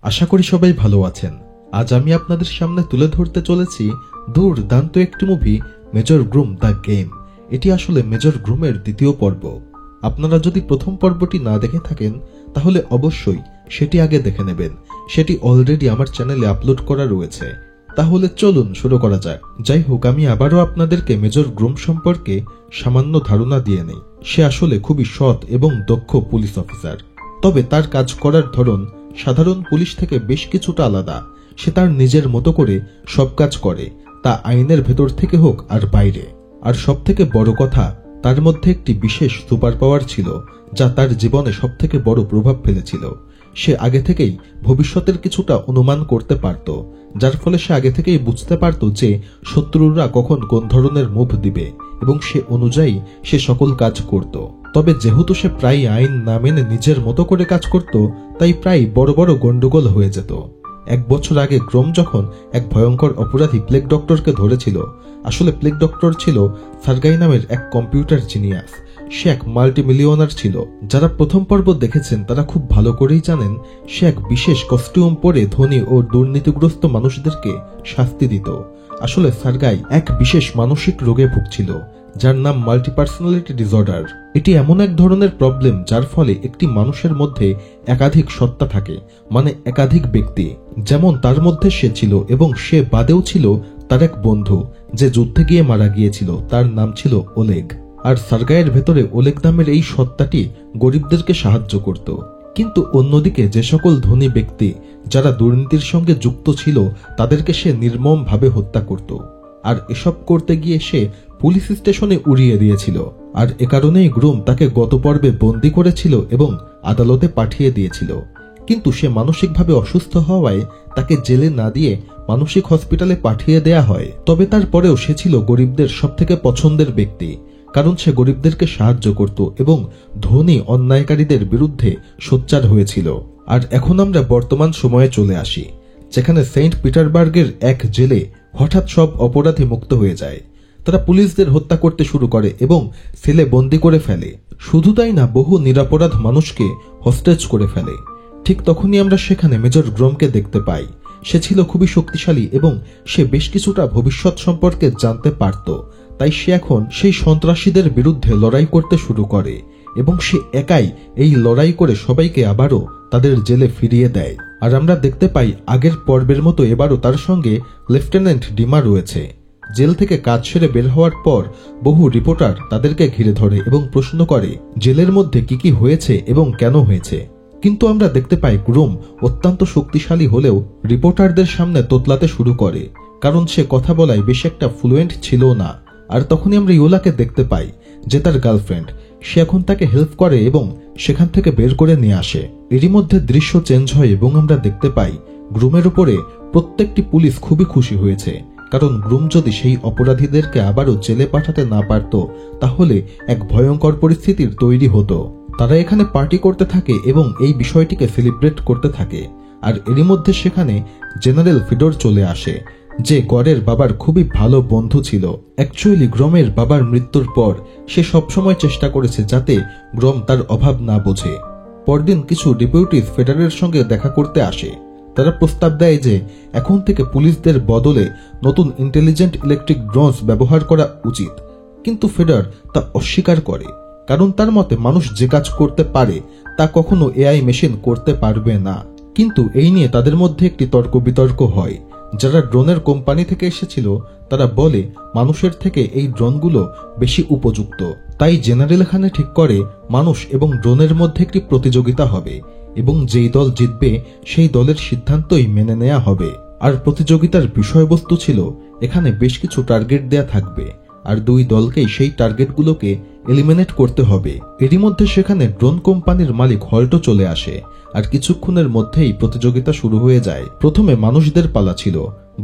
আশা করি সবাই ভালো আছেন। আজ আমি আপনাদের সামনে তুলে ধরতে চলেছি দুর্দান্ত একটি movie, major groom the game. এটি আসলে মেজর গ্রুমের দ্বিতীয় পর্ব। আপনারা যদি প্রথম পর্বটি না দেখে থাকেন তাহলে অবশ্যই সেটি আগে দেখে নেবেন। সেটি অলরেডি আমার চ্যানেলে আপলোড করা রয়েছে। তাহলে চলুন শুরু করা যাক। যাই হোক, আমি আবারও আপনাদেরকে মেজর গ্রুম সম্পর্কে সামান্য ধারণা দিয়ে নেই। সে আসলে খুবই সৎ এবং দক্ষ পুলিশ অফিসার। তবে তার কাজ করার ধরন সাধারণ পুলিশ থেকে বেশ কিছুটা আলাদা। সে তার নিজের মতো করে সব কাজ করে, তা আইনের ভেতর থেকে হোক আর বাইরে। আর সবথেকে বড় কথা, তার মধ্যে একটি বিশেষ সুপার পাওয়ার ছিল যা তার জীবনে সবথেকে বড় প্রভাব ফেলেছিল। সে আগে থেকেই ভবিষ্যতের কিছুটা অনুমান করতে পারত, যার ফলে সে আগে থেকেই বুঝতে পারত যে শত্রুরা কখন কোন ধরনের মুভ দিবে এবং সে অনুযায়ী সে সকল কাজ করত। তবে যেহেতু সে প্রায় আইন না মেনে নিজের মতো করে কাজ করত, তাই প্রায় বড় বড় গন্ডগোল হয়ে যেত। 1 বছর আগে গ্রোম যখন এক ভয়ঙ্কর অপরাধী প্লেগ ডক্টরকে ধরেছিল, আসলে প্লেগ ডক্টর ছিল সার্গাই নামের এক কম্পিউটার জিনিয়াস। সে এক মাল্টিমিলিয়নার ছিল। যারা প্রথম পর্ব দেখেছেন তারা খুব ভালো করেই জানেন সে এক বিশেষ কস্টিউম পরে ধনী ও দুর্নীতিগ্রস্ত মানুষদেরকে শাস্তি দিত। আসলে সার্গাই এক বিশেষ মানসিক রোগে ভুগছিল, যার নাম মাল্টিপার্সোনালিটি ডিসঅর্ডার। এটি এমন এক ধরনের প্রবলেম যার ফলে একটি মানুষের মধ্যে একাধিক সত্তা থাকে, মানে একাধিক ব্যক্তি। যেমন তার মধ্যে সে ছিল এবং সে বাদেও ছিল তার এক বন্ধু যে যুদ্ধে গিয়ে মারা গিয়েছিল, তার নাম ছিল ওলেগ। আর সার্গাইয়ের ভেতরে ওলেগ নামের এই সত্তাটি গরিবদেরকে সাহায্য করত। কিন্তু অন্যদিকে যে সকল ধনী ব্যক্তি যারা দুর্নীতির সঙ্গে যুক্ত ছিল তাদেরকে সে নির্মমভাবে হত্যা করত। আর এসব করতে গিয়ে সে পুলিশ স্টেশনে উড়িয়ে দিয়েছিল। আর এ কারণেই গ্রুম তাকে গত পর্বে বন্দী করেছিল এবং আদালতে পাঠিয়ে দিয়েছিল। কিন্তু সে মানসিকভাবে অসুস্থ হওয়ায় তাকে জেলে না দিয়ে মানসিক হসপিটালে পাঠিয়ে দেয়া হয়। তবে তারপরেও সে ছিল গরিবদের সবথেকে পছন্দের ব্যক্তি, কারণ সে গরিবদেরকে সাহায্য করত এবং ধনী অন্যায়কারীদের বিরুদ্ধে সোচ্চার হয়েছিল। আর এখন আমরা বর্তমান সময়ে চলে আসি, যেখানে সেন্ট পিটারবার্গের এক জেলে হঠাৎ সব অপরাধী মুক্ত হয়ে যায়। তারা পুলিশদের হত্যা করতে শুরু করে এবং সেলে বন্দি করে ফেলে। শুধু তাই না, বহু নিরপরাধ মানুষকে হস্টেজ করে ফেলে। ঠিক তখনই আমরা সেখানে মেজর গ্রোমকে দেখতে পাই। সে ছিল খুবই শক্তিশালী এবং সে বেশ কিছুটা ভবিষ্যৎ সম্পর্কে জানতে পারত। তাই সে এখন সেই সন্ত্রাসীদের বিরুদ্ধে লড়াই করতে শুরু করে এবং সে একাই এই লড়াই করে সবাইকে আবারও তাদের জেলে ফিরিয়ে দেয়। আর আমরা দেখতে পাই আগের পর্বের মতো এবারও তার সঙ্গে লেফটেন্যান্ট ডিমা রয়েছে। জেল থেকে কাজ সেরে বের হওয়ার পর বহু রিপোর্টার তাদেরকে ঘিরে ধরে এবং প্রশ্ন করে জেলের মধ্যে কি কি হয়েছে এবং কেন হয়েছে। কিন্তু আমরা দেখতে পাই গ্রুম অত্যন্ত শক্তিশালী হলেও রিপোর্টারদের সামনে তোতলাতে শুরু করে, কারণ সে কথা বলায় বেশ একটা ফ্লুয়েন্ট ছিল না। আর তখনই আমরা ইয়োলাকে দেখতে পাই, যে তার গার্লফ্রেন্ড। সে এখন তাকে হেল্প করে এবং সেখান থেকে বের করে নিয়ে আসে। এরই মধ্যে দৃশ্য চেঞ্জ হয় এবং আমরা দেখতে পাই গ্রুমের উপরে প্রত্যেকটি পুলিশ খুবই খুশি হয়েছে, কারণ গ্রুম যদি সেই অপরাধীদেরকে আবারও জেলে পাঠাতে না পারত তাহলে এক ভয়ঙ্কর পরিস্থিতির তৈরি হতো। তারা এখানে পার্টি করতে থাকে এবং এই বিষয়টিকে সেলিব্রেট করতে থাকে। আর এরই মধ্যে সেখানে জেনারেল ফিডোর চলে আসে, যে গরের বাবার খুবই ভালো বন্ধু ছিল। অ্যাকচুয়ালি গ্রমের বাবার মৃত্যুর পর সে সবসময় চেষ্টা করেছে যাতে গ্রম তার অভাব না বোঝে। পরদিন কিছু ডেপুটিস ফেডারের সঙ্গে দেখা করতে আসে। তারা প্রস্তাব দেয় যে এখন থেকে পুলিশদের বদলে নতুন ইন্টেলিজেন্ট ইলেকট্রিক ড্রোনস ব্যবহার করা উচিত। কিন্তু ফেডার তা অস্বীকার করে, কারণ তার মতে মানুষ যে কাজ করতে পারে তা কখনো এআই মেশিন করতে পারবে না। কিন্তু এই নিয়ে তাদের মধ্যে একটি তর্ক বিতর্ক হয়। যারা ড্রোনের কোম্পানি থেকে এসেছিল তারা বলে মানুষের থেকে এই ড্রোনগুলো বেশি উপযুক্ত। তাই জেনারেল এখানে ঠিক করে মানুষ এবং ড্রোনের মধ্যে একটি প্রতিযোগিতা হবে এবং যেই দল জিতবে সেই দলের সিদ্ধান্তই মেনে নেওয়া হবে। আর প্রতিযোগিতার বিষয়বস্তু ছিল এখানে বেশ কিছু টার্গেট দেয়া থাকবে আর দুই দলকেই সেই টার্গেটগুলোকে এলিমিনেট করতে হবে। এরই মধ্যে সেখানে ড্রোন কোম্পানির মালিক হল্টো চলে আসে আর কিছুক্ষণের মধ্যেই প্রতিযোগিতা শুরু হয়ে যায়। প্রথমে মানুষদের পালা ছিল।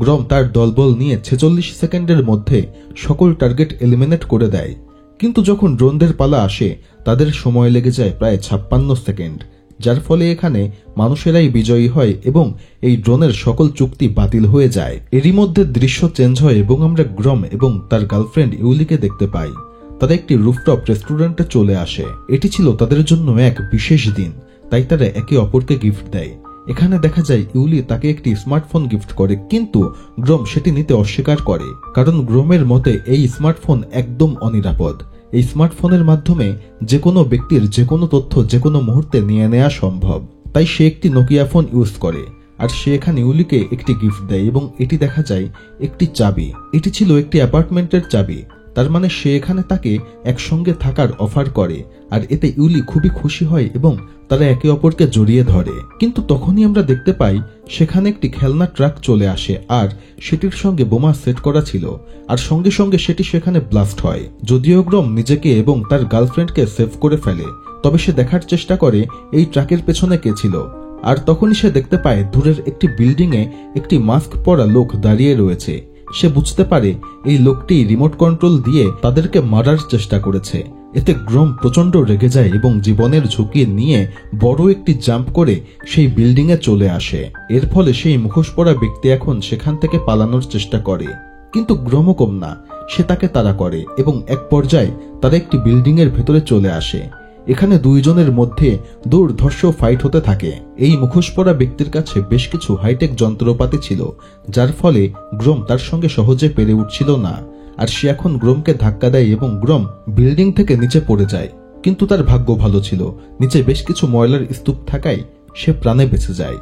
গ্রম তার দলবল নিয়ে 46 সেকেন্ডের মধ্যে সকল টার্গেট এলিমিনেট করে দেয়। কিন্তু যখন ড্রোনদের পালা আসে তাদের সময় লেগে যায় প্রায় 56 সেকেন্ড, যার ফলে এখানে মানুষেরাই বিজয়ী হয় এবং এই ড্রোনের সকল চুক্তি বাতিল হয়ে যায়। এরই মধ্যে দৃশ্য চেঞ্জ হয় এবং আমরা গ্রম এবং তার গার্লফ্রেন্ড ইউলিকে দেখতে পাই। তারা একটি রুফটপ রেস্টুরেন্টে চলে আসে। এটি ছিল তাদের জন্য এক বিশেষ দিন, তাই তারা একে অপরকে গিফট দেয় এখানে দেখা যায় ইউলি তাকে একটি স্মার্টফোন গিফট করে, কিন্তু গ্রোম সেটি নিতে অস্বীকার করে, কারণ গ্রোমের মতে এই স্মার্টফোন একদম অনিরাপদ। এই স্মার্টফোনের মাধ্যমে যে কোনো ব্যক্তির যে কোনো তথ্য যে কোনো মুহূর্তে নিয়ে নেওয়া সম্ভব। তাই সে একটি নোকিয়া ফোন ইউজ করে, আর সে এখানে ইউলিকে একটি গিফট দেয় এবং এটি দেখা যায় একটি চাবি। এটি ছিল একটি অ্যাপার্টমেন্টের চাবি, তার মানে সে এখানে তাকে একসঙ্গে থাকার অফার করে, আর এতে ইউলি খুবই খুশি হয় এবং তারা একে অপরকে জড়িয়ে ধরে। কিন্তু তখনই আমরা দেখতে পাই সেখানে একটি খেলনা ট্রাক চলে আসে, আর সেটির সঙ্গে বোমা সেট করা ছিল, আর সঙ্গে সঙ্গে সেটি সেখানে ব্লাস্ট হয়। যদিও গ্রোম নিজেকে এবং তার গার্লফ্রেন্ডকে সেভ করে ফেলে, তবে সে দেখার চেষ্টা করে এই ট্রাকের পেছনে কে ছিল, আর তখনই সে দেখতে পায় দূরের একটি বিল্ডিংয়ে একটি মাস্ক পরা লোক দাঁড়িয়ে রয়েছে। সে বুঝতে পারে এই লোকটি রিমোট কন্ট্রোল দিয়ে তাদেরকে মারার চেষ্টা করেছে। এতে গ্রোম প্রচন্ড রেগে যায় এবং জীবনের ঝুঁকি নিয়ে বড় একটি জাম্প করে সেই বিল্ডিংয়ে চলে আসে। এর ফলে সেই মুখোশ পরা ব্যক্তি এখন সেখান থেকে পালানোর চেষ্টা করে, কিন্তু গ্রোমও কম না, সে তাকে তাড়া করে এবং এক পর্যায়ে তারা একটি বিল্ডিংয়ের ভেতরে চলে আসে। এখানে দুইজনের মধ্যে দুর্ধর্ষ ফাইট হতে থাকে। এই মুখোশ পরা ব্যক্তির কাছে বেশ কিছু হাইটেক যন্ত্রপাতি ছিল, যার ফলে গ্রোম তার সঙ্গে সহজে পেরে উঠছিল না, আর সে এখন গ্রোমকে ধাক্কা দেয় এবং গ্রোম বিল্ডিং থেকে নিচে পড়ে যায়। কিন্তু তার ভাগ্য ভালো ছিল, নিচে বেশ কিছু ময়লার স্তূপ থাকায় সে প্রাণে বেঁচে যায়।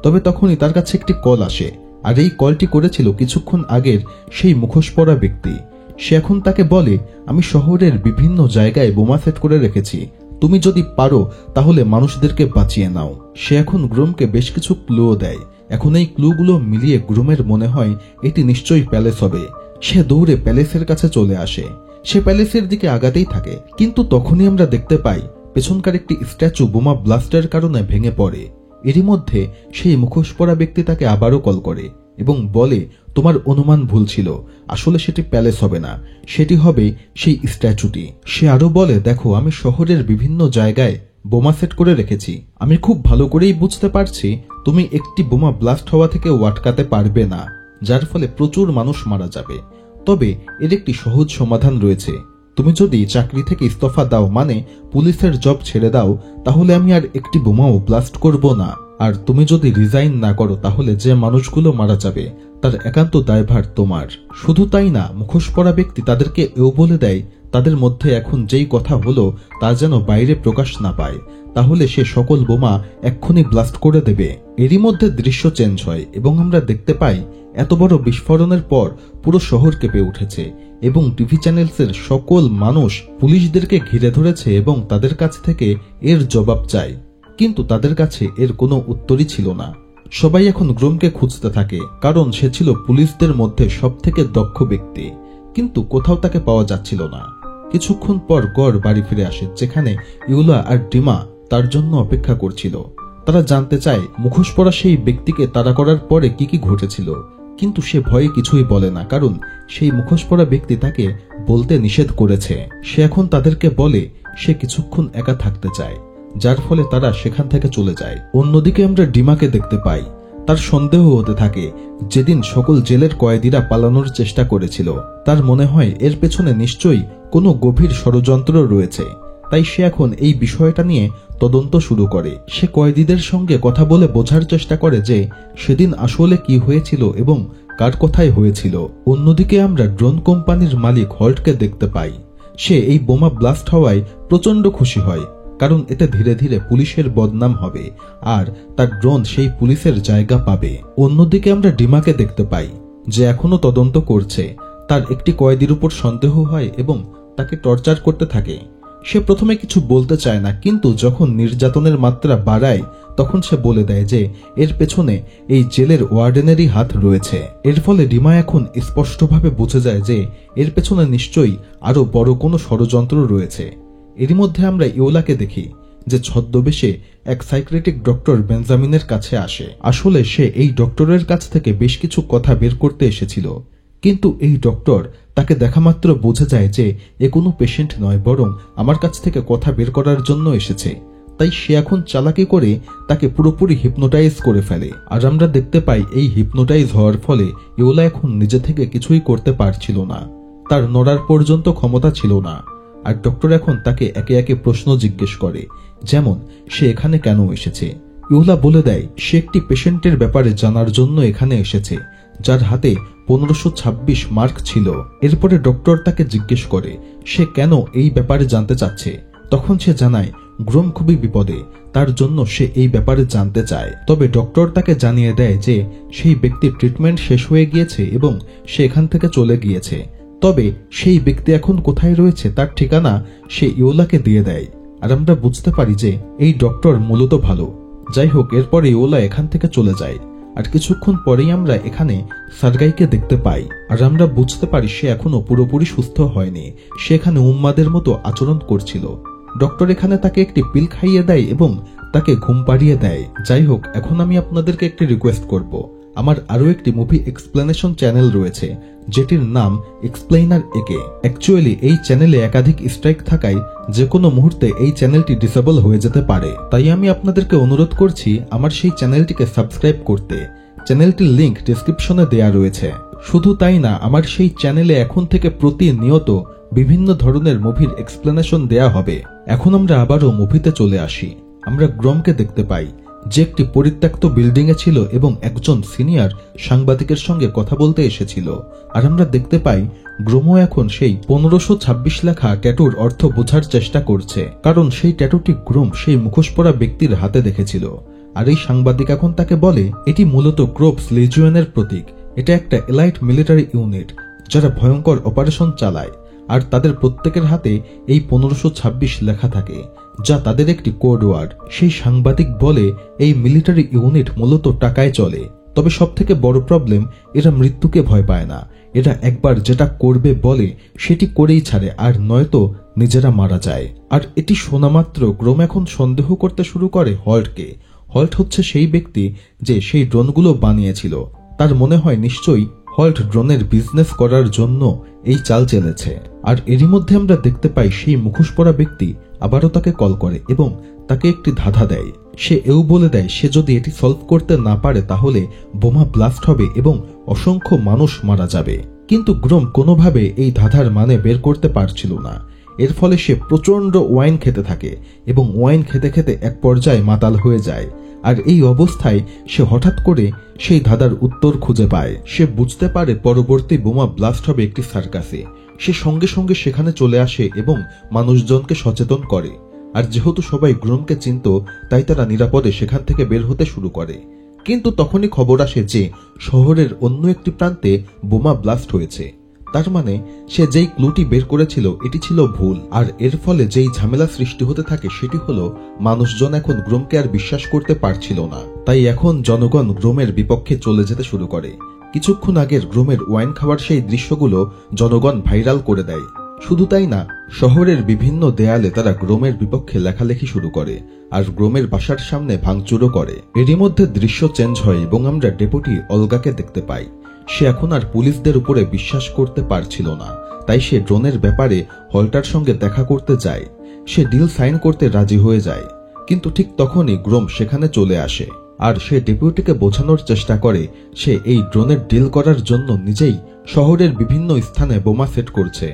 তবে তখনই তার কাছে একটি কল আসে, আর এই কলটি করেছিল কিছুক্ষণ আগের সেই মুখোশ পরা ব্যক্তি। সে এখন তাকে বলে, আমি শহরের বিভিন্ন জায়গায় বোমা সেট করে রেখেছি, তুমি যদি পারো তাহলে মানুষদেরকে বাঁচিয়ে নাও। সে এখন গ্রোমকে বেশ কিছু ক্লুও দেয়। এখন এই ক্লুগুলো মিলিয়ে গ্রোমের মনে হয় এটি নিশ্চয়ই প্যালেস হবে। সে দৌড়ে প্যালেসের কাছে চলে আসে। সে প্যালেসের দিকে আগাতেই থাকে, কিন্তু তখনই আমরা দেখতে পাই পেছনকার একটি স্ট্যাচু বোমা ব্লাস্টের কারণে ভেঙে পড়ে। এরই মধ্যে সেই মুখোশ পরা ব্যক্তি তাকে আবারও কল করে এবং বলে, তোমার অনুমান ভুল ছিল, আসলে সেটি প্যালেস হবে না, সেটি হবে সেই স্ট্যাচুটি। সে আরো বলে, দেখো আমি শহরের বিভিন্ন জায়গায় বোমা সেট করে রেখেছি, আমি খুব ভালো করেই বুঝতে পারছি তুমি একটি বোমা ব্লাস্ট হওয়া থেকে আটকাতে পারবে না, যার ফলে প্রচুর মানুষ মারা যাবে। তবে এর একটি সহজ সমাধান রয়েছে, তুমি যদি চাকরি থেকে ইস্তফা দাও, মানে পুলিশের জব ছেড়ে দাও, তাহলে আমি আর একটি বোমাও ব্লাস্ট করব না। আর তুমি যদি রিজাইন না করো, তাহলে যে মানুষগুলো মারা যাবে তার একান্ত দায়ভার তোমার। শুধু তাই না, মুখোশ পরা ব্যক্তি তাদেরকে এও বলে দেয় তাদের মধ্যে এখন যেই কথা হলো তা যেন বাইরে প্রকাশ না পায়, তাহলে সে সকল বোমা এক্ষুনি ব্লাস্ট করে দেবে। এরই মধ্যে দৃশ্য চেঞ্জ হয় এবং আমরা দেখতে পাই এত বড় বিস্ফোরণের পর পুরো শহর কেঁপে উঠেছে এবং টিভি চ্যানেলসের সকল মানুষ পুলিশদেরকে ঘিরে ধরেছে এবং তাদের কাছ থেকে এর জবাব চায়, কিন্তু তাদের কাছে এর কোনো উত্তরই ছিল না। সবাই এখন গ্রোমকে খুঁজতে থাকে, কারণ সে ছিল পুলিশদের মধ্যে সবথেকে দক্ষ ব্যক্তি, কিন্তু কোথাও তাকে পাওয়া যাচ্ছিল না। কিছুক্ষণ পর গড় বাড়ি ফিরে আসে, যেখানে ইউলা আর ডিমা তার জন্য অপেক্ষা করছিল। তারা জানতে চায় মুখোশ পরা সেই ব্যক্তিকে তাড়া করার পরে কি কি ঘটেছিল, কিন্তু সে ভয়ে কিছুই বলে না, কারণ সেই মুখোশ পরা ব্যক্তি তাকে বলতে নিষেধ করেছে। সে এখন তাদেরকে বলে সে কিছুক্ষণ একা থাকতে চায়, যার ফলে তারা সেখান থেকে চলে যায়। অন্যদিকে আমরা ডিমাকে দেখতে পাই, তার সন্দেহ হতে থাকে যেদিন সকল জেলের কয়েদিরা পালানোর চেষ্টা করেছিল, তার মনে হয় এর পেছনে নিশ্চয়ই কোনো গভীর ষড়যন্ত্র রয়েছে। তাই সে এখন এই বিষয়টা নিয়ে তদন্ত শুরু করে। সে কয়েদিদের সঙ্গে কথা বলে বোঝার চেষ্টা করে যে সেদিন আসলে কি হয়েছিল এবং কার কথায় হয়েছিল। অন্যদিকে আমরা ড্রোন কোম্পানির মালিক হল্টকে দেখতে পাই। সে এই বোমা ব্লাস্ট হওয়ায় প্রচন্ড খুশি হয়, কারণ এতে ধীরে ধীরে পুলিশের বদনাম হবে আর তার ড্রোন সেই পুলিশের জায়গা পাবে। অন্যদিকে আমরা ডিমাকে দেখতে পাই যে এখনো তদন্ত করছে। তার একটি কয়েদির উপর সন্দেহ হয় এবং তাকে টর্চার করতে থাকে। সে প্রথমে কিছু বলতে চায় না, কিন্তু যখন নির্যাতনের মাত্রা বাড়ায় তখন সে বলে দেয় যে এর পেছনে এই জেলের ওয়ার্ডেনেরই হাত রয়েছে। এর ফলে ডিমা এখন স্পষ্টভাবে বুঝে যায় যে এর পেছনে নিশ্চয়ই আরো বড় কোনো ষড়যন্ত্র রয়েছে। এরই মধ্যে আমরা ইওলাকে দেখি যে ছদ্মবেশে এক সাইকিয়াট্রিক ডক্টর বেঞ্জামিনের কাছে আসে। আসলে সে এই ডক্টরের কাছ থেকে বেশ কিছু কথা বের করতে এসেছিল, কিন্তু এই ডক্টর তাকে দেখা মাত্র বোঝা যায় যে এ কোনো পেশেন্ট নয়, বরং আমার কাছ থেকে কথা বের করার জন্য এসেছে। তাই সে এখন চালাকি করে তাকে পুরোপুরি হিপনোটাইজ করে ফেলে। আর আমরা দেখতে পাই এই হিপনোটাইজ হওয়ার ফলে ইওলা এখন নিজে থেকে কিছুই করতে পারছিল না, তার নড়ার পর্যন্ত ক্ষমতা ছিল না। আর ডক্টর এখন তাকে একে একে প্রশ্ন জিজ্ঞেস করে, যেমন সে এখানে কেন এসেছে, ইউলা বলে দেয় সে একটি পেশেন্টের ব্যাপারে জানার জন্য এখানে এসেছে, যার হাতে 1526 মার্ক ছিল। এরপরে ডক্টর তাকে জিজ্ঞেস করে সে কেন এই ব্যাপারে জানতে চাচ্ছে। তখন সে জানায় গ্রোম খুবই বিপদে, তার জন্য সে এই ব্যাপারে জানতে চায়। তবে ডক্টর তাকে জানিয়ে দেয় যে সেই ব্যক্তির ট্রিটমেন্ট শেষ হয়ে গিয়েছে এবং সে এখান থেকে চলে গিয়েছে। তবে সেই ব্যক্তি এখন কোথায় রয়েছে তার ঠিকানা সে ইওলাকে দিয়ে দেয়। আর আমরা বুঝতে পারি যে এই ডক্টর মূলত ভালো। যাই হোক, এরপরে ইওলা এখান থেকে চলে যায়। আর কিছুক্ষণ পরেই আমরা এখানে সার্গাইকে দেখতে পাই। আর আমরা বুঝতে পারি সে এখনো পুরোপুরি সুস্থ হয়নি, সে এখানে উম্মাদের মতো আচরণ করছিল। ডক্টর এখানে তাকে একটি পিল খাইয়ে দেয় এবং তাকে ঘুম পাড়িয়ে দেয়। যাই হোক, এখন আমি আপনাদেরকে একটি রিকোয়েস্ট করব। আমার আরো একটি মুভি এক্সপ্লেনেশন চ্যানেল রয়েছে যেটির নাম এক্সপ্লেইনার একে। অ্যাকচুয়ালি এই চ্যানেলে একাধিক স্ট্রাইক থাকায় যে কোনো মুহূর্তে এই চ্যানেলটি ডিসেবল হয়ে যেতে পারে। তাই আমি আপনাদেরকে অনুরোধ করছি আমার সেই চ্যানেলটিকে সাবস্ক্রাইব করতে। চ্যানেলটির লিংক ডেসক্রিপশনে দেয়া রয়েছে। শুধু তাই না, আমার সেই চ্যানেলে এখন থেকে প্রতিনিয়ত বিভিন্ন ধরনের মুভির এক্সপ্লেনেশন দেয়া হবে। এখন আমরা আবারও মুভিতে চলে আসি। আমরা গ্রমকে দেখতে পাই যে একটি পরিত্যক্ত বিল্ডিং এ ছিল এবং একজন সিনিয়র সাংবাদিকের সঙ্গে কথা বলতে এসেছিল। আর আমরা দেখতে পাই গ্রোমও এখন সেই 1526 লেখা ট্যাটুর অর্থ বোঝার চেষ্টা করছে, কারণ সেই ট্যাটুটি গ্রোম সেই মুখোশ পরা ব্যক্তির হাতে দেখেছিল। আর এই সাংবাদিক এখন তাকে বলে এটি মূলত ক্রোপস লিজিয়নের প্রতীক। এটা একটা এলাইট মিলিটারি ইউনিট যারা ভয়ঙ্কর অপারেশন চালায়, আর তাদের প্রত্যেকের হাতে এই 1526 লেখা থাকে, যা তাদের একটি কোড ওয়ার্ড। সেই সাংবাদিক বলে এই মিলিটারি ইউনিট মূলত টাকায় চলে, তবে সবথেকে বড় প্রবলেম এরা মৃত্যুকে ভয় পায় না। এরা একবার যেটা করবে বলে সেটি করেই ছাড়ে, আর নয়তো নিজেরা মারা যায়। আর এটি শোনা মাত্র গ্রোম এখন সন্দেহ করতে শুরু করে হল্টকে। হল্ট হচ্ছে সেই ব্যক্তি যে সেই ড্রোনগুলো বানিয়েছিল। তার মনে হয় নিশ্চয়ই হল্ট ড্রোনের বিজনেস করার জন্য এই চাল চেলেছে। আর এরই মধ্যে আমরা দেখতে পাই সেই মুখোশ পরা ব্যক্তি আবারও তাকে কল করে এবং তাকে একটি ধাঁধা দেয়। সে এও বলে দেয় সে যদি এটি সলভ করতে না পারে তাহলে বোমা ব্লাস্ট হবে এবং অসংখ্য মানুষ মারা যাবে। কিন্তু গ্রোম কোনোভাবে এই ধাঁধার মানে বের করতে পারছিল না। এর ফলে সে প্রচন্ড ওয়াইন খেতে থাকে এবং ওয়াইন খেতে খেতে এক পর্যায়ে মাতাল হয়ে যায়। আর এই অবস্থায় সে হঠাৎ করে সেই ধাঁধার উত্তর খুঁজে পায়। সে বুঝতে পারে পরবর্তী বোমা ব্লাস্ট হবে একটি সার্কাসে। সে সঙ্গে সঙ্গে সেখানে চলে আসে এবং মানুষজনকে সচেতন করে। আর যেহেতু সবাই গ্রোমকে চিনত, তাই তারা নিরাপদে সেখান থেকে বের হতে শুরু করে। কিন্তু তখনই খবর আসে যে শহরের অন্য একটি প্রান্তে বোমা ব্লাস্ট হয়েছে। তার মানে সে যেই ক্লুটি বের করেছিল এটি ছিল ভুল। আর এর ফলে যেই ঝামেলা সৃষ্টি হতে থাকে সেটি হলো মানুষজন এখন গ্রোমকে আর বিশ্বাস করতে পারছিল না। তাই এখন জনগণ গ্রোমের বিপক্ষে চলে যেতে শুরু করে। কিছুক্ষণ আগের গ্রোমের ওয়াইন খাওয়ার সেই দৃশ্যগুলো জনগণ ভাইরাল করে দেয়। শুধু তাই না, শহরের বিভিন্ন দেয়ালে তারা গ্রোমের বিপক্ষে লেখালেখি শুরু করে আর গ্রোমের বাসার সামনে ভাঙচুরও করে। এরই মধ্যে দৃশ্য চেঞ্জ হয় এবং আমরা ডেপুটি অলগাকে দেখতে পাই। সে এখন আর পুলিশদের উপরে বিশ্বাস করতে পারছিল না, তাই সে ড্রোনের ব্যাপারে হল্টার সঙ্গে দেখা করতে যায়। সে ডিল সাইন করতে রাজি হয়ে যায়, কিন্তু ঠিক তখনই গ্রোম সেখানে চলে আসে। আর সে ডেপুটিকে বোঝানোর চেষ্টা করে সে এই ড্রোনের ডিল করার জন্য নিজেই শহরের বিভিন্ন স্থানে বোমা সেট করছে,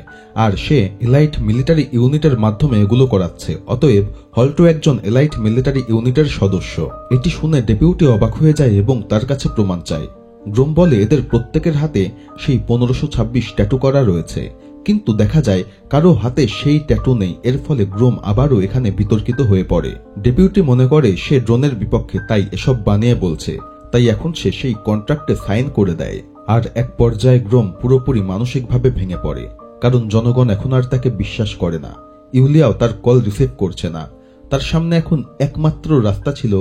আর সে এলাইট মিলিটারি ইউনিটের মাধ্যমে এগুলো করাচ্ছে। অতএব হল্টো একজন এলাইট মিলিটারি ইউনিটের সদস্য। এটি শুনে ডেপুটি অবাক হয়ে যায় এবং তার কাছে প্রমাণ চায়। গ্রোম বলে এদের প্রত্যেকের হাতে সেই 1526 ট্যাটু করা রয়েছে, কিন্তু দেখা যায় কারো হাতে সেই ট্যাটু নেই। এর ফলে গ্রোম আবারও এখানে বিতর্কিত হয়ে পড়ে। ডেপুটি মনে করে সে ড্রোনের বিপক্ষে, তাই এসব বানিয়ে বলছে। তাই এখন সে সেই কন্ট্রাক্টে সাইন করে দেয়। আর এক পর্যায়ে গ্রোম পুরোপুরি মানসিকভাবে ভেঙে পড়ে, কারণ জনগণ এখন আর তাকে বিশ্বাস করে না। ইউলিয়াও তার কল রিসিভ করছে না। তার সামনে এখন একমাত্র রাস্তা ছিল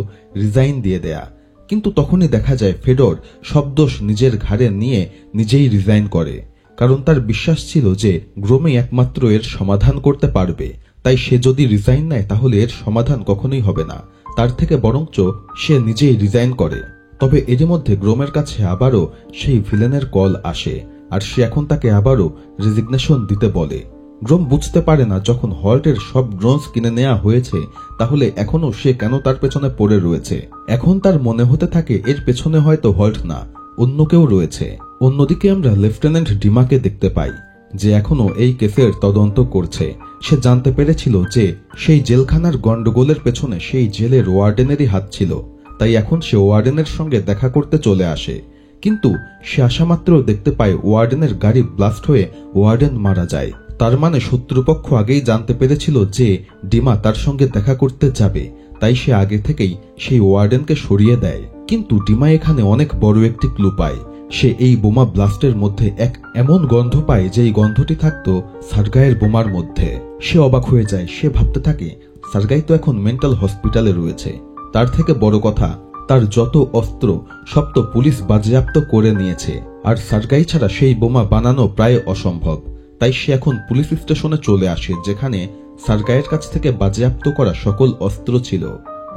রিজাইন দিয়ে দেয়া। কিন্তু তখনই দেখা যায় ফেডর সব দোষ নিজের ঘাড়ে নিয়ে নিজেই রিজাইন করে, কারণ তার বিশ্বাস ছিল যে গ্রোমই একমাত্র এর সমাধান করতে পারবে। তাই সে যদি রিজাইন নেয় তাহলে এর সমাধান কখনোই হবে না। তার থেকে বরঞ্চ সে নিজেই রিজাইন করে। তবে এরই মধ্যে গ্রোমের কাছে আবারও সেই ভিলেনের কল আসে, আর সে এখন তাকে আবারও রেজিগনেশন দিতে বলে। গ্রোম বুঝতে পারে না যখন হল্টের সব ড্রোনস কিনে নেওয়া হয়েছে তাহলে এখনো সে কেন তার পেছনে পড়ে রয়েছে। এখন তার মনে হতে থাকে এর পেছনে হয়তো হল্ট না, অন্য কেউ রয়েছে। অন্যদিকে আমরা লেফটেন্যান্ট ডিমাকে দেখতে পাই যে এখনো এই কেসের তদন্ত করছে। সে জানতে পেরেছিল যে সেই জেলখানার গন্ডগোলের পেছনে সেই জেলের ওয়ার্ডেনেরই হাত ছিল। তাই এখন সে ওয়ার্ডেনের সঙ্গে দেখা করতে চলে আসে। কিন্তু সে আসা মাত্র দেখতে পায় ওয়ার্ডেনের গাড়ি ব্লাস্ট হয়ে ওয়ার্ডেন মারা যায়। তার মানে শত্রুপক্ষ আগেই জানতে পেরেছিল যে ডিমা তার সঙ্গে দেখা করতে যাবে, তাই সে আগে থেকেই সেই ওয়ার্ডেনকে সরিয়ে দেয়। কিন্তু ডিমা এখানে অনেক বড় একটি ক্লু পায়। সে এই বোমা ব্লাস্টের মধ্যে এক এমন গন্ধ পায় যেই গন্ধটি থাকতো সার্গাইয়ের বোমার মধ্যে। সে অবাক হয়ে যায়। সে ভাবতে থাকে সার্গাই তো এখন মেন্টাল হসপিটালে রয়েছে, তার থেকে বড় কথা তার যত অস্ত্র সব তো পুলিশ বাজেয়াপ্ত করে নিয়েছে, আর সার্গাই ছাড়া সেই বোমা বানানো প্রায় অসম্ভব। তাই সে এখন পুলিশ স্টেশনে চলে আসে, যেখানে সার্গাইয়ের কাছ থেকে বাজেয়াপ্ত করা সকল অস্ত্র ছিল।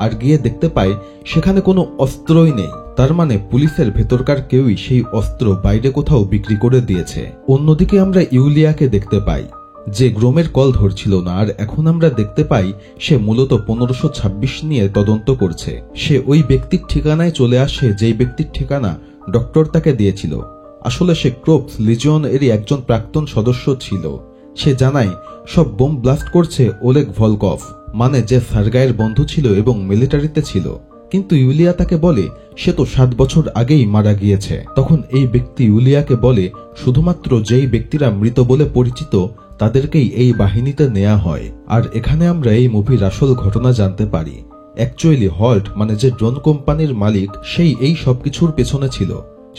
আর গিয়ে দেখতে পায় সেখানে কোনো অস্ত্রই নেই। তার মানে পুলিশের ভেতরকার কেউই সেই অস্ত্র বাইরে কোথাও বিক্রি করে দিয়েছে। অন্যদিকে আমরা ইউলিয়াকে দেখতে পাই, যে গ্রোমের কল ধরছিল না, আর এখন আমরা দেখতে পাই সে মূলত 1526 নিয়ে তদন্ত করছে। সে ওই ব্যক্তির ঠিকানায় চলে আসে যেই ব্যক্তির ঠিকানা ডক্টর তাকে দিয়েছিল। আসলে সে ক্রোপস লিজিয়ন এরই একজন প্রাক্তন সদস্য ছিল। সে জানায় সব বোম ব্লাস্ট করছে ওলেগ ভলকভ, মানে যে সার্গাইয়ের বন্ধু ছিল এবং মিলিটারিতে ছিল। কিন্তু ইউলিয়া তাকে বলে সে তো 7 বছর আগেই মারা গিয়েছে। তখন এই ব্যক্তি ইউলিয়াকে বলে শুধুমাত্র যেই ব্যক্তিরা মৃত বলে পরিচিত তাদেরকেই এই বাহিনীতে নেওয়া হয়। আর এখানে আমরা এই মুভির আসল ঘটনা জানতে পারি। অ্যাকচুয়ালি হল্ট মানে যে ড্রোন কোম্পানির মালিক, সেই এই সবকিছুর পেছনে ছিল।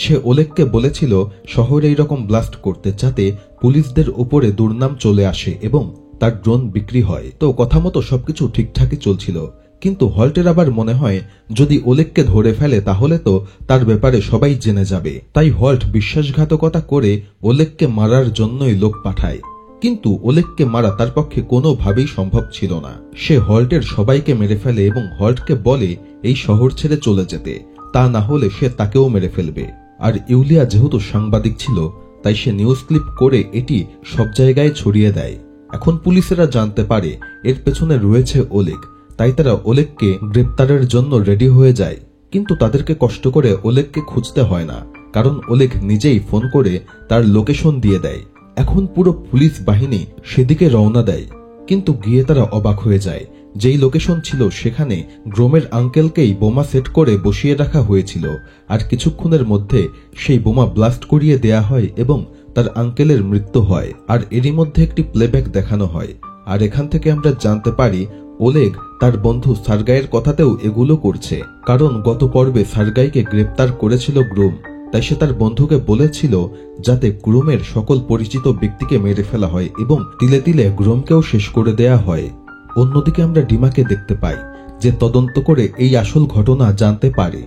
সে ওলেগকে বলেছিল শহরে এইরকম ব্লাস্ট করতে, যাতে পুলিশদের উপরে দুর্নাম চলে আসে এবং তার ড্রোন বিক্রি হয়। তো কথা মতো সবকিছু ঠিকঠাকই চলছিল। কিন্তু হল্টের আবার মনে হয় যদি ওলেগকে ধরে ফেলে তাহলে তো তার ব্যাপারে সবাই জেনে যাবে। তাই হল্ট বিশ্বাসঘাতকতা করে ওলেগকে মারার জন্যই লোক পাঠায়। কিন্তু ওলেগকে মারা তার পক্ষে কোনোভাবেই সম্ভব ছিল না। সে হল্টের সবাইকে মেরে ফেলে এবং হল্টকে বলে এই শহর ছেড়ে চলে যেতে, তা না হলে সে তাকেও মেরে ফেলবে। আর ইউলিয়া যেহেতু সাংবাদিক ছিল, তাই সে নিউজ ক্লিপ করে এটি সব জায়গায় ছড়িয়ে দেয়। এখন পুলিশেরা জানতে পারে এর পেছনে রয়েছে ওলেগ, তাই তারা ওলেগকে গ্রেপ্তারের জন্য রেডি হয়ে যায়। কিন্তু তাদেরকে কষ্ট করে ওলেগকে খুঁজতে হয় না, কারণ ওলেগ নিজেই ফোন করে তার লোকেশন দিয়ে দেয়। এখন পুরো পুলিশ বাহিনী সেদিকে রওনা দেয়। কিন্তু গিয়ে তারা অবাক হয়ে যায়, যেই লোকেশন ছিল সেখানে গ্রোমের আঙ্কেলকেই বোমা সেট করে বসিয়ে রাখা হয়েছিল। আর কিছুক্ষণের মধ্যে সেই বোমা ব্লাস্ট করিয়ে দেয়া হয় এবং তার আঙ্কেলের মৃত্যু হয়। আর এরই মধ্যে একটি প্লেব্যাক দেখানো হয়। আর এখান থেকে আমরা জানতে পারি ওলেগ তার বন্ধু সার্গাইয়ের কথাতেও এগুলো করছে, কারণ গত পর্বে সার্গাইকে গ্রেপ্তার করেছিল গ্রোম। তাই সে তার বন্ধুকে বলেছিল যাতে গ্রোমের সকল পরিচিত ব্যক্তিকে মেরে ফেলা হয় এবং তিলে তিলে গ্রোমকেও শেষ করে দেয়া হয়। অন্যদিকে আমরা ডিমাকে দেখতে পাই, যে তদন্ত করে এই আসল ঘটনা জানতে পারে।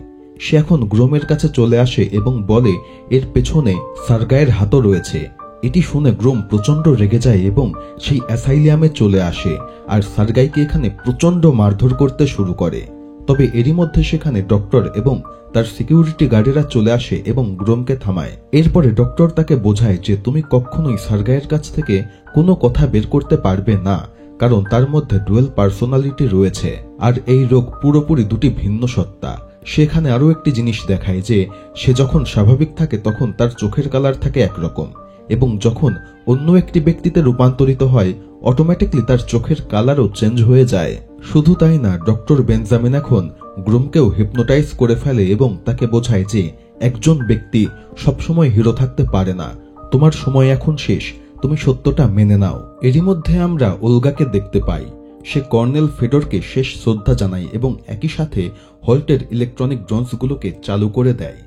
সে এখন গ্রোমের কাছে চলে আসে এবং বলে এর পেছনে সার্গাইয়ের হাতও রয়েছে। এটি শুনে গ্রোম প্রচন্ড রেগে যায় এবং সেই অ্যাসাইলিয়ামে চলে আসে আর সার্গাইকে এখানে প্রচন্ড মারধর করতে শুরু করে। তবে এরই মধ্যে সেখানে ডক্টর এবং তার সিকিউরিটি গার্ডেরা চলে আসে এবং গ্রোমকে থামায়। এরপরে ডক্টর তাকে বোঝায় যে তুমি কখনোই সার্গাইয়ের কাছ থেকে কোনো কথা বের করতে পারবে না, কারণ তার মধ্যে ডুয়েল পার্সোনালিটি রয়েছে আর এই রোগ পুরোপুরি দুটি ভিন্ন সত্তা। সেখানে আরও একটি জিনিস দেখায় যে সে যখন স্বাভাবিক থাকে তখন তার চোখের কালার থাকে একরকম, এবং যখন অন্য একটি ব্যক্তিতে রূপান্তরিত হয় অটোমেটিকলি তার চোখের কালারও চেঞ্জ হয়ে যায়। শুধু তাই না, ডক্টর বেঞ্জামিন এখন গ্রোমকেও হিপনোটাইজ করে ফেলে এবং তাকে বোঝায় যে একজন ব্যক্তি সবসময় হিরো থাকতে পারে না, তোমার সময় এখন শেষ, তুমি সত্যটা মেনে নাও। এরই মধ্যে আমরা ওলগাকে দেখতে পাই। সে কর্নেল ফেডরকে শেষ শ্রদ্ধা জানায় এবং একই সাথে হল্টের ইলেকট্রনিক ড্রোনসগুলোকে চালু করে দেয়।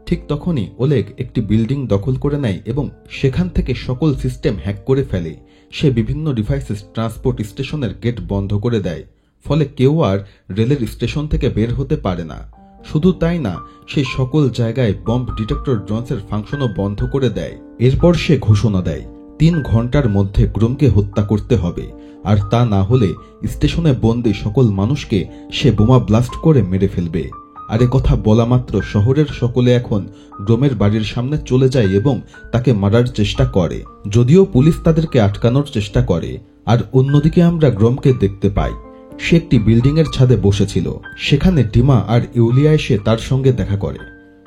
ঠিক তখনই ওলেগ একটি বিল্ডিং দখল করে নেয় এবং সেখান থেকে সকল সিস্টেম হ্যাক করে ফেলে। সে বিভিন্ন ডিভাইসেস ট্রান্সপোর্ট স্টেশনের গেট বন্ধ করে দেয়, ফলে কেউ আর রেলের স্টেশন থেকে বের হতে পারে না। শুধু তাই না, সে সকল জায়গায় বম্ব ডিটেক্টর ড্রোনসের ফাংশনও বন্ধ করে দেয়। এরপর সে ঘোষণা দেয় 3 ঘন্টার মধ্যে গ্রোমকে হত্যা করতে হবে, আর তা না হলে স্টেশনে বন্দী সকল মানুষকে সে বোমা ব্লাস্ট করে মেরে ফেলবে। আর কথা বলা মাত্র শহরের সকলে এখন গ্রোমের বাড়ির সামনে চলে যায় এবং তাকে মারার চেষ্টা করে, যদিও পুলিশ তাদেরকে আটকানোর চেষ্টা করে। আর অন্যদিকে আমরা গ্রোমকে দেখতে পাই, সে একটি বিল্ডিং এর ছাদে বসেছিল। সেখানে ডিমা আর ইউলিয়া এসে তার সঙ্গে দেখা করে।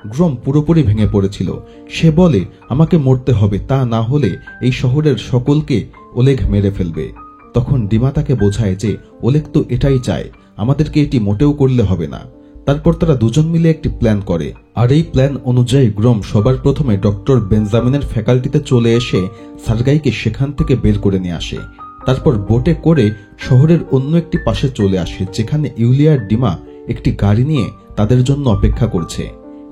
গ্রোম পুরোপুরি ভেঙে পড়েছিল। সে বলে আমাকে মরতে হবে, তা না হলে এই শহরের সকলকে ওলেগ মেরে ফেলবে। তখন ডিমা তাকে বোঝায় যে ওলেগ তো এটাই চায়, আমাদেরকে এটি মোটেও করলে হবে না। তারপর তারা দুজন মিলে একটি প্ল্যান করে, আর এই প্ল্যান অনুযায়ী গ্রোম সবার প্রথমে ডক্টর বেঞ্জামিনের ফ্যাকাল্টিতে চলে এসে সার্গাইকে সেখান থেকে বের করে নিয়ে আসে। তারপর বোটে করে শহরের অন্য একটি পাশে চলে আসে, যেখানে ইউলিয়া আর ডিমা একটি গাড়ি নিয়ে তাদের জন্য অপেক্ষা করছে।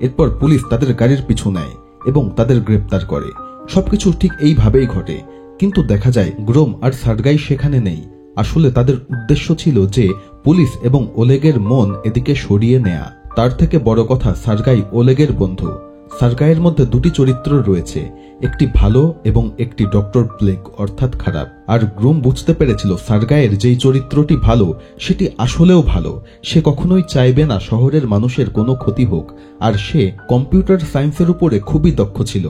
এরপর পুলিশ তাদের গাড়ির পিছু নেয় এবং তাদের গ্রেপ্তার করে। সবকিছু ঠিক এইভাবেই ঘটে, কিন্তু দেখা যায় গ্রোম আর সার্গাই সেখানে নেই। আসলে তাদের উদ্দেশ্য ছিল যে পুলিশ এবং ওলেগের মন এদিকে সরিয়ে নেয়া। তার থেকে বড় কথা, সার্গাই ওলেগের বন্ধু। সার্গাইয়ের মধ্যে দুটি চরিত্র রয়েছে, একটি ভালো এবং একটি ডক্টর প্লেগ অর্থাৎ খারাপ। আর গ্রোম বুঝতে পেরেছিল সার্গাইয়ের যেই চরিত্রটি ভালো সেটি আসলেও ভালো। সে কখনোই চাইবে না শহরের মানুষের কোনো ক্ষতি হোক, আর সে কম্পিউটার সায়েন্সের উপরে খুবই দক্ষ ছিল।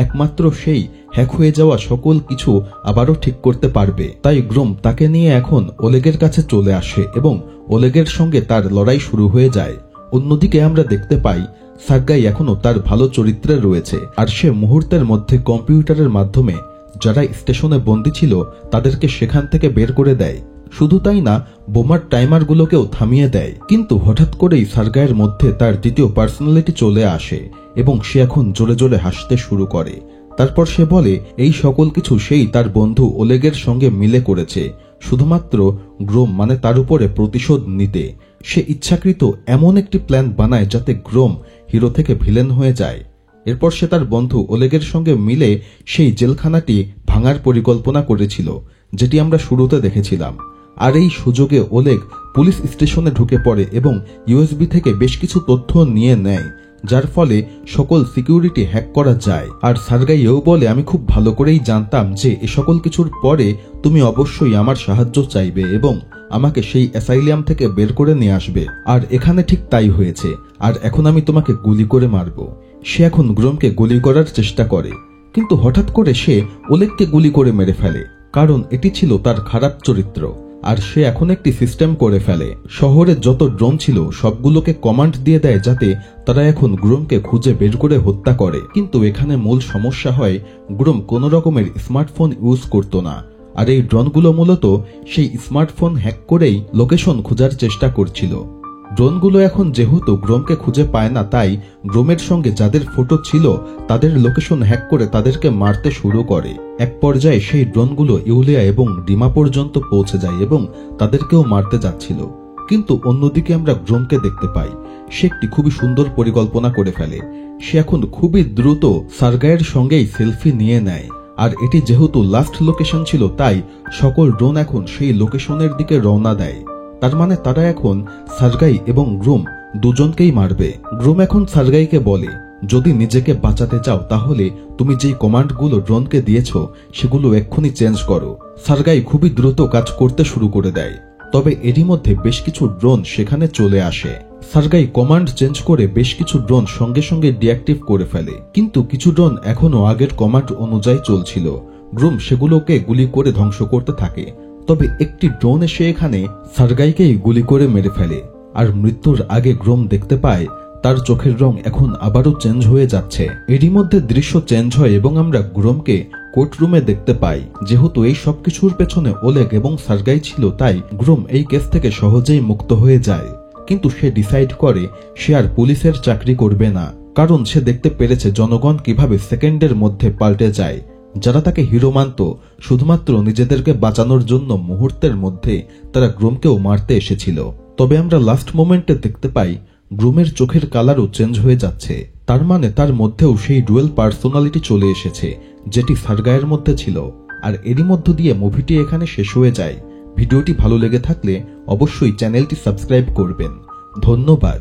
একমাত্র সেই হ্যাক হয়ে যাওয়া সকল কিছু আবারও ঠিক করতে পারবে। তাই গ্রোম তাকে নিয়ে এখন ওলেগের কাছে চলে আসে এবং ওলেগের সঙ্গে তার লড়াই শুরু হয়ে যায়। অন্যদিকে আমরা দেখতে পাই সার্গাই এখনো তার ভালো চরিত্রে রয়েছে, আর সে মুহূর্তের মধ্যে কম্পিউটারের মাধ্যমে যারা স্টেশনে বন্দী ছিল তাদেরকে সেখান থেকে বের করে দেয়। শুধু তাই না, বোমার টাইমারগুলোকেও থামিয়ে দেয়। কিন্তু হঠাৎ করেই সার্গাইয়ের মধ্যে তার দ্বিতীয় পার্সোনালিটি চলে আসে এবং সে এখন জোরে জোরে হাসতে শুরু করে। তারপর সে বলে এই সকল কিছু সেই তার বন্ধু ওলেগের সঙ্গে মিলে করেছে, শুধুমাত্র গ্রোম মানে তার উপরে প্রতিশোধ নিতে। সে ইচ্ছাকৃত এমন একটি প্ল্যান বানায় যাতে গ্রোম হিরো থেকে ভিলেন হয়ে যায়। এরপর সে তার বন্ধু ওলেগের সঙ্গে মিলে সেই জেলখানাটি ভাঙার পরিকল্পনা করেছিল, যেটি আমরা শুরুতে দেখেছিলাম। আর এই সুযোগে ওলেগ পুলিশ স্টেশনে ঢুকে পড়ে এবং ইউএসবি থেকে বেশ কিছু তথ্য নিয়ে নেয়, যার ফলে সকল সিকিউরিটি হ্যাক করা যায়। আর সার্গাইও বলে আমি খুব ভালো করেই জানতাম যে এ সকল কিছুর পরে তুমি অবশ্যই আমার সাহায্য চাইবে এবং আমাকে সেই অ্যাসাইলিয়াম থেকে বের করে নিয়ে আসবে। আর এখানে ঠিক তাই হয়েছে, আর এখন আমি তোমাকে গুলি করে মারব। সে এখন গ্রোমকে গুলি করার চেষ্টা করে, কিন্তু হঠাৎ করে সে ওলেগকে গুলি করে মেরে ফেলে, কারণ এটি ছিল তার খারাপ চরিত্র। আর সে এখন একটি সিস্টেম করে ফেলে, শহরে যত ড্রোন ছিল সবগুলোকে কমান্ড দিয়ে দেয় যাতে তারা এখন গ্রোমকে খুঁজে বের করে হত্যা করে। কিন্তু এখানে মূল সমস্যা হয় গ্রোম কোনো রকমের স্মার্টফোন ইউজ করত না, আর এই ড্রোনগুলো মূলত সেই স্মার্টফোন হ্যাক করেই লোকেশন খোঁজার চেষ্টা করছিল। ড্রোনগুলো এখন যেহেতু গ্রোমকে খুঁজে পায় না, তাই গ্রোমের সঙ্গে যাদের ফটো ছিল তাদের লোকেশন হ্যাক করে তাদেরকে মারতে শুরু করে। এক পর্যায়ে সেই ড্রোনগুলো ইউলিয়া এবং ডিমা পর্যন্ত পৌঁছে যায় এবং তাদেরকেও মারতে যাচ্ছিল। কিন্তু অন্যদিকে আমরা গ্রোমকে দেখতে পাই, সে একটি খুবই সুন্দর পরিকল্পনা করে ফেলে। সে এখন খুবই দ্রুত সার্গাইয়ের সঙ্গেই সেলফি নিয়ে নেয়, আর এটি যেহেতু লাস্ট লোকেশন ছিল তাই সকল ড্রোন এখন সেই লোকেশনের দিকে রওনা দেয়। তার মানে তারা এখন সার্গাই এবং গ্রোম দুজনকেই মারবে। গ্রোম এখন সার্গাইকে বলে যদি নিজেকে বাঁচাতে চাও তাহলে তুমি যেই কমান্ডগুলো ড্রোনকে দিয়েছ সেগুলো এক্ষুনি চেঞ্জ করো। সার্গাই খুবই দ্রুত কাজ করতে শুরু করে দেয়, তবে এরই মধ্যে বেশ কিছু ড্রোন সেখানে চলে আসে। সার্গাই কমান্ড চেঞ্জ করে বেশ কিছু ড্রোন সঙ্গে সঙ্গে ডিঅ্যাক্টিভ করে ফেলে, কিন্তু কিছু ড্রোন এখনো আগের কমান্ড অনুযায়ী চলছিল। গ্রোম সেগুলোকে গুলি করে ধ্বংস করতে থাকে, তবে একটি ড্রোন এসে এখানে সার্গাইকেই গুলি করে মেরে ফেলে। আর মৃত্যুর আগে গ্রোম দেখতে পায় তার চোখের রং এখন আবারও চেঞ্জ হয়ে যাচ্ছে। এরই মধ্যে দৃশ্য চেঞ্জ হয় এবং আমরা গ্রোমকে কোর্টরুমে দেখতে পাই। যেহেতু এই সবকিছুর পেছনে ওলেগ এবং সার্গাই ছিল, তাই গ্রোম এই কেস থেকে সহজেই মুক্ত হয়ে যায়। কিন্তু সে ডিসাইড করে সে আর পুলিশের চাকরি করবে না, কারণ সে দেখতে পেরেছে জনগণ কিভাবে সেকেন্ডের মধ্যে পাল্টে যায়। যারা তাকে হিরো মানত, শুধুমাত্র নিজেদেরকে বাঁচানোর জন্য মুহূর্তের মধ্যে তারা গ্রোমকেও মারতে এসেছিল। তবে আমরা লাস্ট মোমেন্টে দেখতে পাই গ্রোমের চোখের কালারও চেঞ্জ হয়ে যাচ্ছে। তার মানে তার মধ্যেও সেই ডুয়েল পার্সোনালিটি চলে এসেছে, যেটি সার্গাইয়ের মধ্যে ছিল। আর এরই মধ্য দিয়ে মুভিটি এখানে শেষ হয়ে যায়। ভিডিওটি ভালো লেগে থাকলে অবশ্যই চ্যানেলটি সাবস্ক্রাইব করবেন। ধন্যবাদ।